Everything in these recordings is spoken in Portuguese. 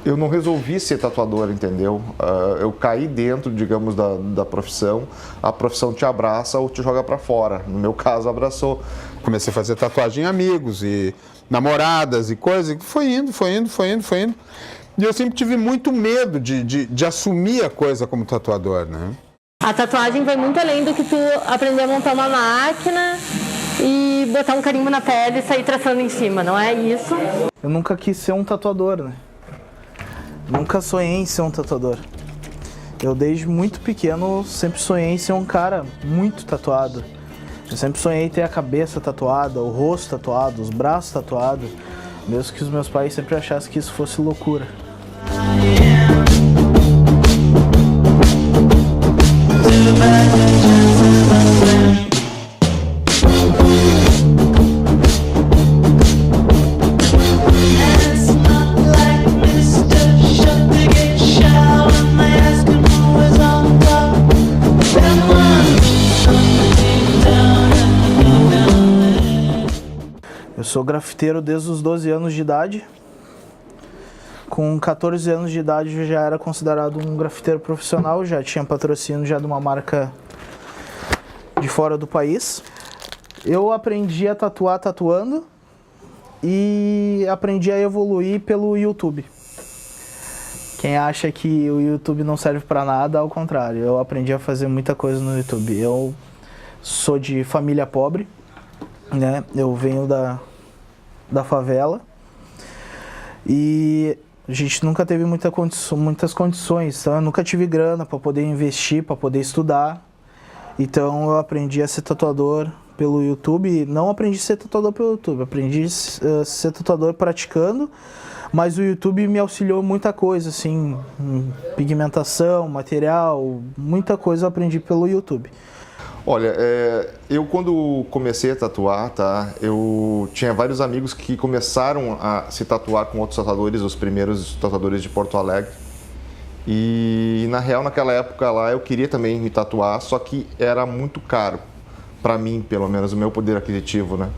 Eu não resolvi ser tatuador, entendeu? Eu caí dentro, digamos, da profissão. A profissão te abraça ou te joga pra fora. No meu caso, abraçou. Comecei a fazer tatuagem em amigos e namoradas e coisa. E foi indo. E eu sempre tive muito medo de assumir a coisa como tatuador, né? A tatuagem vai muito além do que tu aprender a montar uma máquina e botar um carimbo na pele e sair traçando em cima, não é isso? Eu nunca quis ser um tatuador, né? Nunca sonhei em ser um tatuador. Eu desde muito pequeno sempre sonhei em ser um cara muito tatuado. Eu sempre sonhei em ter a cabeça tatuada, o rosto tatuado, os braços tatuados. Mesmo que os meus pais sempre achassem que isso fosse loucura. Eu sou grafiteiro desde os 12 anos de idade. Com 14 anos de idade eu já era considerado um grafiteiro profissional, já tinha patrocínio já de uma marca de fora do país. Eu aprendi a tatuar tatuando e aprendi a evoluir pelo YouTube. Quem acha que o YouTube não serve para nada, ao contrário, eu aprendi a fazer muita coisa no YouTube. Eu sou de família pobre, né? Eu venho da favela e a gente nunca teve muitas condições, então eu nunca tive grana para poder investir, para poder estudar. Então eu aprendi a ser tatuador pelo YouTube. Não aprendi a ser tatuador pelo YouTube, aprendi a ser tatuador praticando, mas o YouTube me auxiliou muita coisa, assim, pigmentação, material, muita coisa eu aprendi pelo YouTube. Olha, eu quando comecei a tatuar, tá, eu tinha vários amigos que começaram a se tatuar com outros tatuadores, os primeiros tatuadores de Porto Alegre. E na real, naquela época lá, eu queria também me tatuar, só que era muito caro, para mim, pelo menos, o meu poder aquisitivo, né?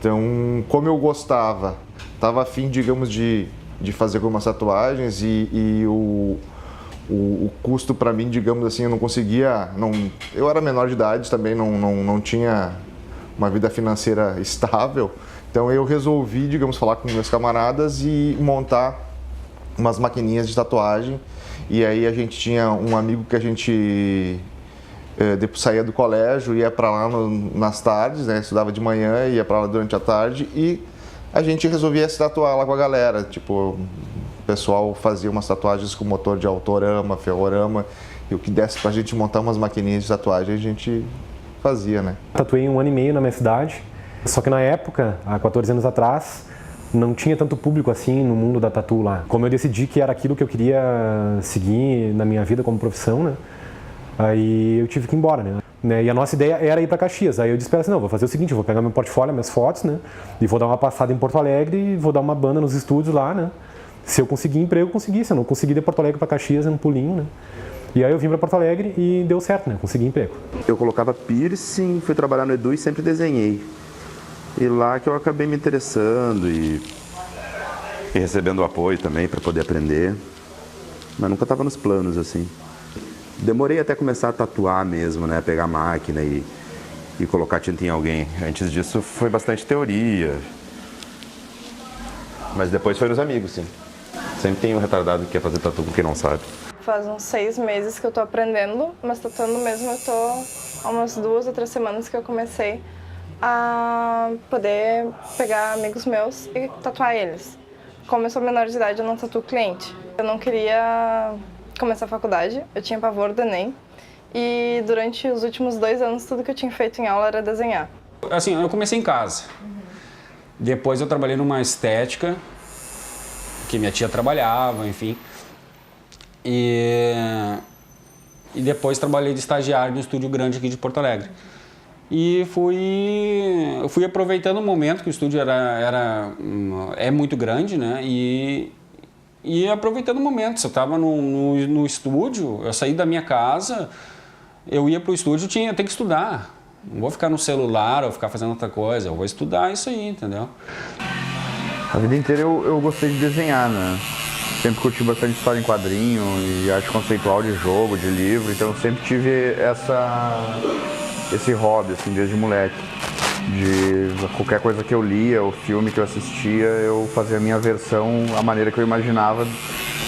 Então, como eu gostava, estava afim, digamos, de fazer algumas tatuagens e o custo para mim, digamos assim, eu não conseguia, eu era menor de idade também, não tinha uma vida financeira estável, então eu resolvi, digamos, falar com meus camaradas e montar umas maquininhas de tatuagem. E aí a gente tinha um amigo que a gente depois saía do colégio, ia para lá nas tardes, né, estudava de manhã, ia para lá durante a tarde e a gente resolvia se tatuar lá com a galera, tipo, o pessoal fazia umas tatuagens com motor de autorama, ferrorama, e o que desse pra gente montar umas maquininhas de tatuagem a gente fazia, né? Tatuei 1 ano e meio na minha cidade, só que na época, há 14 anos atrás, não tinha tanto público assim no mundo da tatu lá. Como eu decidi que era aquilo que eu queria seguir na minha vida como profissão, né? Aí eu tive que ir embora, né? E a nossa ideia era ir para Caxias. Aí eu disse para ela assim, não, vou fazer o seguinte, eu vou pegar meu portfólio, minhas fotos, né? E vou dar uma passada em Porto Alegre e vou dar uma banda nos estúdios lá, né? Se eu conseguir emprego, eu consegui. Se eu não conseguir de Porto Alegre para Caxias, é um pulinho, né? E aí eu vim para Porto Alegre e deu certo, né? Consegui emprego. Eu colocava piercing, fui trabalhar no Edu e sempre desenhei. E lá que eu acabei me interessando e recebendo apoio também para poder aprender. Mas nunca estava nos planos, assim. Demorei até começar a tatuar mesmo, né? Pegar a máquina e colocar tinta em alguém. Antes disso foi bastante teoria. Mas depois foi nos amigos, sim. Sempre tem um retardado que quer fazer tatu com quem não sabe. Faz uns 6 meses que eu tô aprendendo, mas tatuando mesmo eu tô há umas 2 ou 3 semanas que eu comecei a poder pegar amigos meus e tatuar eles. Como eu sou menor de idade, eu não tatuo cliente. Eu não queria começar a faculdade, eu tinha pavor do Enem. E durante os últimos 2 anos, tudo que eu tinha feito em aula era desenhar. Assim, eu comecei em casa. Depois eu trabalhei numa estética, que minha tia trabalhava, enfim. E depois trabalhei de estagiário no estúdio grande aqui de Porto Alegre. E fui aproveitando o momento que o estúdio é muito grande, né? E aproveitando o momento. Se eu estava no estúdio, eu saí da minha casa, eu ia para o estúdio, eu tenho que estudar. Não vou ficar no celular ou ficar fazendo outra coisa, eu vou estudar isso aí, entendeu? A vida inteira eu gostei de desenhar, né? sempre curti bastante história em quadrinho e arte conceitual de jogo, de livro, então eu sempre tive esse hobby, assim, desde moleque. De qualquer coisa que eu lia, ou filme que eu assistia, eu fazia a minha versão, a maneira que eu imaginava,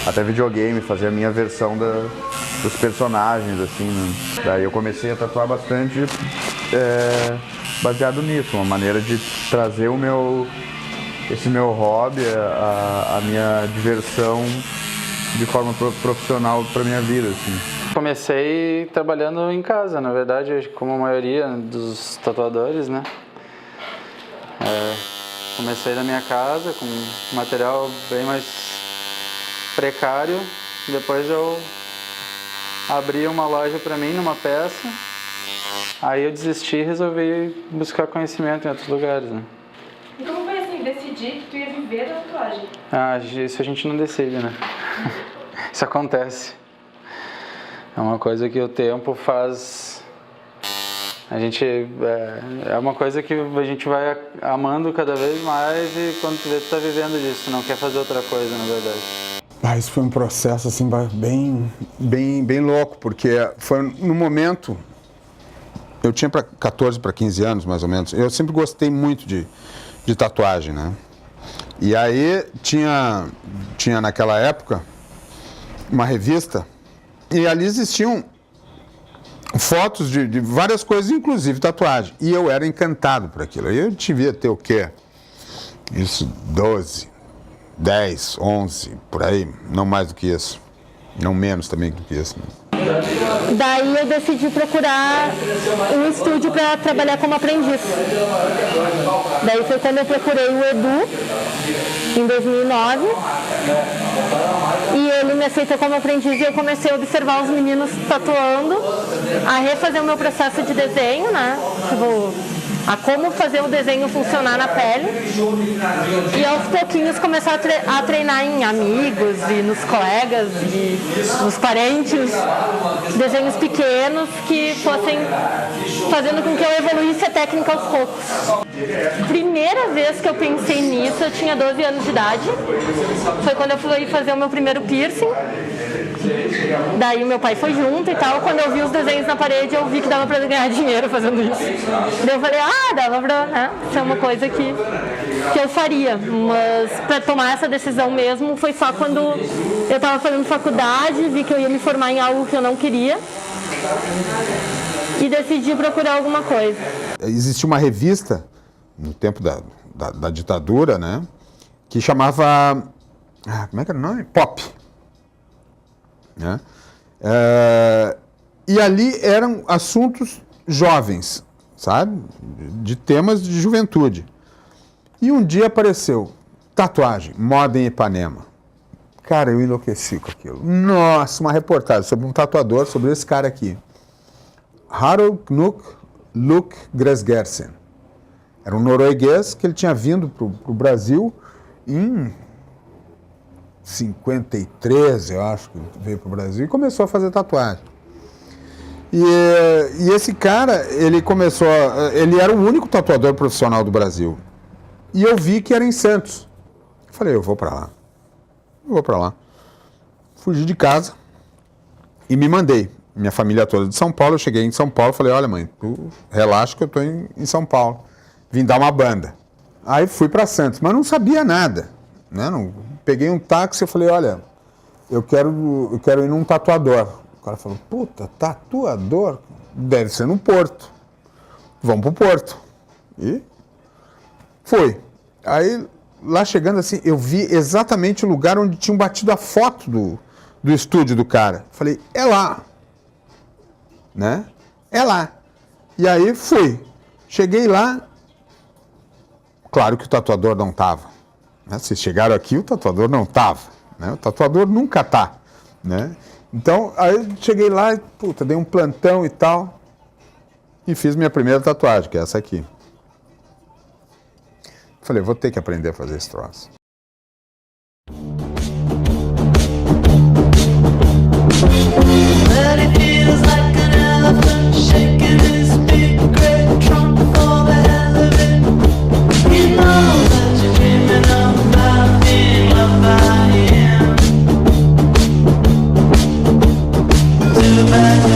até videogame, fazia a minha versão dos personagens, assim, né? Daí eu comecei a tatuar bastante baseado nisso, uma maneira de trazer esse meu hobby, a minha diversão de forma profissional para minha vida, assim. Comecei trabalhando em casa, na verdade, como a maioria dos tatuadores, né? Comecei na minha casa com material bem mais precário, depois eu abri uma loja para mim numa peça, aí eu desisti e resolvi buscar conhecimento em outros lugares, né? E como foi assim, decidir que tu ia viver da tatuagem? Isso a gente não decide, né? Isso acontece. É uma coisa que o tempo faz... A gente... É uma coisa que a gente vai amando cada vez mais e quando tu vê, tu tá vivendo disso, não quer fazer outra coisa, na verdade. Isso foi um processo assim, bem louco, porque foi no momento... Eu tinha 14 para 15 anos, mais ou menos. Eu sempre gostei muito de tatuagem, né? E aí tinha naquela época uma revista e ali existiam fotos de várias coisas, inclusive tatuagem. E eu era encantado por aquilo. Eu devia ter o quê? Isso, 12, 10, 11, por aí. Não mais do que isso. Não menos também do que isso. Daí eu decidi procurar um estúdio para trabalhar como aprendiz. Daí foi quando eu procurei o Edu, em 2009. E ele me aceitou como aprendiz e eu comecei a observar os meninos tatuando, a refazer o meu processo de desenho, né? A como fazer o desenho funcionar na pele. E aos pouquinhos começar a treinar em amigos e nos colegas e nos parentes, desenhos pequenos que fossem fazendo com que eu evoluísse a técnica aos poucos. Primeira vez que eu pensei nisso, eu tinha 12 anos de idade. Foi quando eu fui fazer o meu primeiro piercing. Daí meu pai foi junto e tal. Quando eu vi os desenhos na parede, eu vi que dava pra ganhar dinheiro fazendo isso. Daí eu falei, dava pra ser uma coisa que eu faria. Mas pra tomar essa decisão mesmo, foi só quando eu tava fazendo faculdade, vi que eu ia me formar em algo que eu não queria e decidi procurar alguma coisa. Existia uma revista, no tempo da ditadura, né, que chamava... como é que era o nome? Pop. Né? E ali eram assuntos jovens, sabe? De temas de juventude. E um dia apareceu tatuagem, moda em Ipanema. Cara, eu enlouqueci com aquilo. Nossa, uma reportagem sobre um tatuador, sobre esse cara aqui. Harald Knut Luck Gresgersen. Era um norueguês que ele tinha vindo para o Brasil em 53, eu acho, que veio para o Brasil e começou a fazer tatuagem. E esse cara, ele era o único tatuador profissional do Brasil. E eu vi que era em Santos. Eu falei, eu vou para lá. Fugi de casa e me mandei. Minha família toda de São Paulo, eu cheguei em São Paulo, falei, olha mãe, tu relaxa que eu estou em São Paulo. Vim dar uma banda. Aí fui para Santos, mas não sabia nada. Né? Peguei um táxi e falei, olha, eu quero ir num tatuador. O cara falou, puta, tatuador? Deve ser no Porto. Vamos pro Porto. E fui. Aí, lá chegando assim, eu vi exatamente o lugar onde tinham batido a foto do estúdio do cara. Falei, é lá. Né? É lá. E aí fui. Cheguei lá, claro que o tatuador não estava. Né? Vocês chegaram aqui, o tatuador não estava. Né? O tatuador nunca está. Né? Então, aí cheguei lá, dei um plantão e tal, e fiz minha primeira tatuagem, que é essa aqui. Falei, vou ter que aprender a fazer esse troço. the back.